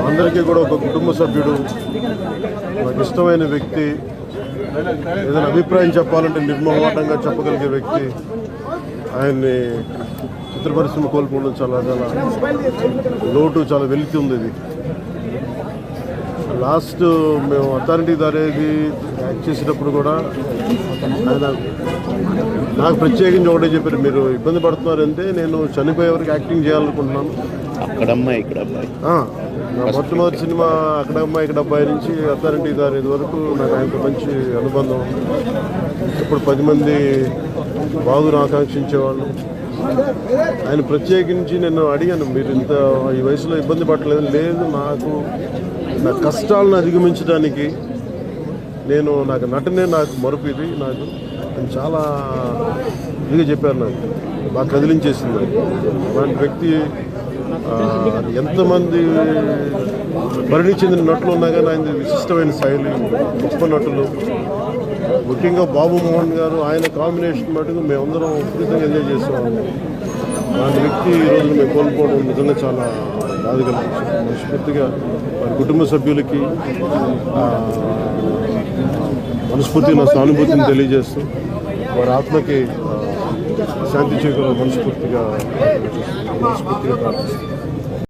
అందరికీ కూడా ఒక కుటుంబ సభ్యుడు, నాకు ఇష్టమైన వ్యక్తి, ఏదైనా అభిప్రాయం చెప్పాలంటే నిర్మోహమాటంగా చెప్పగలిగే వ్యక్తి. ఆయన్ని చిత్ర పరిశ్రమ కోల్పోవడం చాలా చాలా లోటు, చాలా వెలితి ఉంది. ఇది లాస్ట్ మేము అథారిటీ దారేది యాక్ట్ చేసేటప్పుడు కూడా ఆయన నాకు ప్రత్యేకించి ఒకటే చెప్పారు, మీరు ఇబ్బంది పడుతున్నారంటే నేను చనిపోయే వరకు యాక్టింగ్ చేయాలనుకుంటున్నాను. అక్కడమ్మాయి ఇక్కడ అబ్బాయి నా మొట్టమొదటి సినిమా అక్కడమ్మాయి ఇక్కడ అబ్బాయి నుంచి అథారిటీ దారేది వరకు నాకు ఆయనతో మంచి అనుబంధం. ఇప్పుడు 10 మంది బాగును ఆకాంక్షించేవాళ్ళు. ఆయన ప్రత్యేకించి నేను అడిగాను, మీరు ఇంత ఈ వయసులో ఇబ్బంది పడలేదు. లేదు, నా కష్టాలను అధిగమించడానికి నాకు నటనే నాకు మరుపు. ఇది నాకు చాలా ఇదిగా చెప్పారు, నాకు బాగా కదిలించేసింది. అలాంటి వ్యక్తి ఎంతమంది పరిణి చెందిన నటులు ఉన్నా కానీ ఆయన విశిష్టమైన శైలి, గొప్ప నటులు. ముఖ్యంగా బాబు మోహన్ గారు, ఆయన కాంబినేషన్ మటుకు మేమందరం విపరీతంగా ఎంజాయ్ చేసేవాళ్ళం. అలాంటి వ్యక్తి ఈరోజు మేము కోల్పోవడం నిజంగా చాలా బాధ కలిగించింది. మనస్ఫూర్తిగా వారి కుటుంబ సభ్యులకి మనస్ఫూర్తిగా నా సానుభూతిని తెలియజేస్తూ వారి ఆత్మకి శాంతి చేకూరాలని మనస్ఫూర్తిగా ప్రార్థిస్తున్నాను.